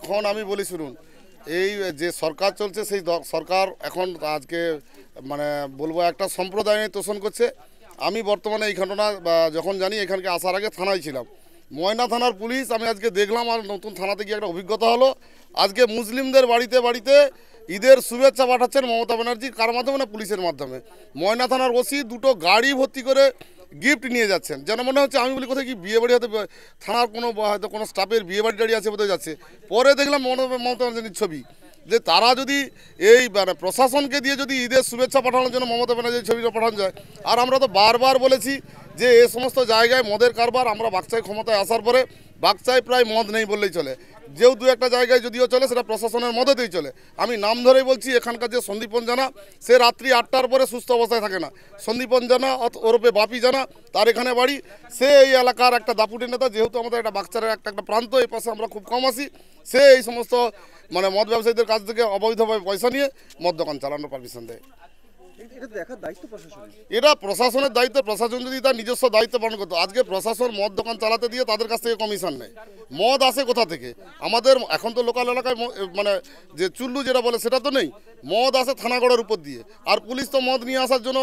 এখন আমি বলি শুনুন, এই যে সরকার চলছে সেই সরকার এখন আজকে মানে বলবো একটা সম্প্রদায় নিয়ে তোষণ করছে। আমি বর্তমানে এই ঘটনা যখন জানি এখানকে আসার আগে থানায় ছিলাম, ময়না থানার পুলিশ আমি আজকে দেখলাম, আর নতুন থানাতে গিয়ে একটা অভিজ্ঞতা হলো। আজকে মুসলিমদের বাড়িতে বাড়িতে ঈদের শুভেচ্ছা পাঠাচ্ছেন মমতা ব্যানার্জি, কার মাধ্যমে না পুলিশের মাধ্যমে। ময়না থানার ওসি দুটো গাড়ি ভর্তি করে গিফট নিয়ে যাচ্ছেন, যেন মনে হচ্ছে আমি বলি কোথায় কি বিয়ে বাড়ি হতে থানার কোনো হয়তো কোনো স্টাফের বিয়ে বাড়ি টাড়ি আছে বোধহয় যাচ্ছে। পরে দেখলাম মমতা ব্যানার্জির ছবি, যে তারা যদি এই মানে প্রশাসনকে দিয়ে যদি ঈদের শুভেচ্ছা পাঠানোর জন্য মমতা ব্যানার্জির ছবিটা পাঠানো যায়। আর আমরা তো বারবার বলেছি যে এই সমস্ত জায়গায় মদের কারবার, আমরা বাকচায় ক্ষমতায় আসার পরে বাকচায় প্রায় মদ নেই বললেই চলে, যেও দু একটা জায়গায় যদিও চলে সেটা প্রশাসনের মদতেই চলে। আমি নাম ধরেই বলছি, এখানকার যে সন্দীপন জানা, সে রাত্রি 8টার পরে সুস্থ অবস্থায় থাকে না। সন্দীপন জানা ওরূপে বাপি জানা, তার এখানে বাড়ি, সে এই এলাকার একটা দাপুটি নেতা। যেহেতু আমাদের একটা বাকচারের একটা প্রান্ত, এই পাশে আমরা খুব কম আসি, সে এই সমস্ত মানে মদ ব্যবসায়ীদের কাছ থেকে অবৈধভাবে পয়সা নিয়ে মদ দোকান চালানোর পারমিশন দেয়। এটা প্রশাসনের দায়িত্ব। প্রশাসন যদি তার নিজস্ব দায়িত্ব পালন করতো, আজকে প্রশাসন মদ দোকান চালাতে দিয়ে তাদের কাছ থেকে কমিশন নেয়। মদ আসে কোথা থেকে? আমাদের এখন তো লোকাল এলাকায় মানে যে চুল্লু যেটা বলে সেটা তো নেই, মদ আসে থানাগড়ের উপর দিয়ে। আর পুলিশ তো মদ নিয়ে আসার জন্য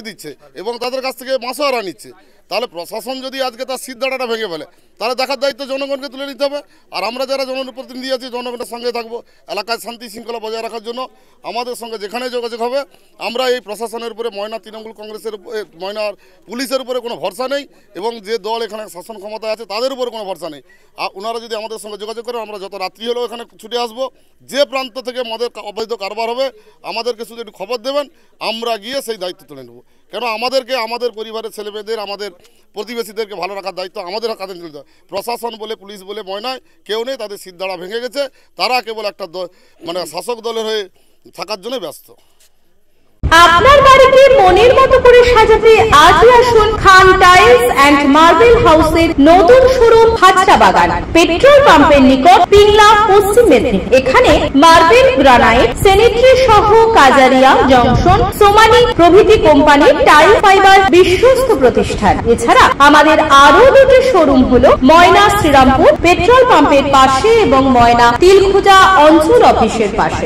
দিচ্ছে এবং তাদের কাছ থেকে মাসোয়ারা নিচ্ছে। তাহলে প্রশাসন যদি আজকে তার সিদ্ধাটাটা ভেঙে ফেলে, তাহলে দেখার দায়িত্ব জনগণকে তুলে নিতে হবে। আর আমরা যারা জনপ্রতিনিধি আছি জনগণের সঙ্গে থাকবো, এলাকায় শান্তি শৃঙ্খলা বজায় রাখার জন্য আমাদের সঙ্গে যেখানে যোগাযোগ হবে। আমরা এই প্রশাসনের উপরে, ময়না তৃণমূল কংগ্রেসের উপরে, ময়নার পুলিশের উপরে কোনো ভরসা নেই এবং যে দল এখানে শাসন ক্ষমতায় আছে তাদের উপরে কোনো ভরসা নেই। আর ওনারা যদি আমাদের সঙ্গে যোগাযোগ করেন, আমরা যত রাত্রি হলেও এখানে ছুটে আসবো। যে প্রান্ত থেকে মদের অবৈধ কারবার হবে আমাদেরকে শুধু একটু খবর দেবেন, আমরা গিয়ে সেই দায়িত্ব তুলে নেব। কেন আমাদেরকে, আমাদের পরিবারের ছেলেমেয়েদের, আমাদের প্রতিবেশীদেরকে ভালো রাখার দায়িত্ব আমাদের কাঁধে তুলতে হবে। প্রশাসন বলে, পুলিশ বলে ময়নায় কেউ নেই, তাদের সিদ্ধারা ভেঙে গেছে। তারা কেবল একটা মানে শাসক দলের হয়ে থাকার জন্য ব্যস্ত। আপনার বাড়িতে মনের মতো করে সাজাতে আজই আসুন খান টাইলস এন্ড মার্বেল হাউসের নতুন শোরুম হাজরা বাগান, পেট্রোল পাম্পের নিকট, পিংলা, পশ্চিম মেদিনীপুর। এখানে মার্বেল, গ্রানাইট, স্যানিটারি সহ কাজারিয়া, জংশন, সোমানি প্রভৃতি কোম্পানির টাইল ফাইবার বিশ্বস্ত প্রতিষ্ঠান। এছাড়া আমাদের আরো দুটি শোরুম হলো ময়না শ্রীরামপুর পেট্রোল পাম্পের পাশে এবং ময়না তিলখুজা অঞ্চল অফিসের পাশে।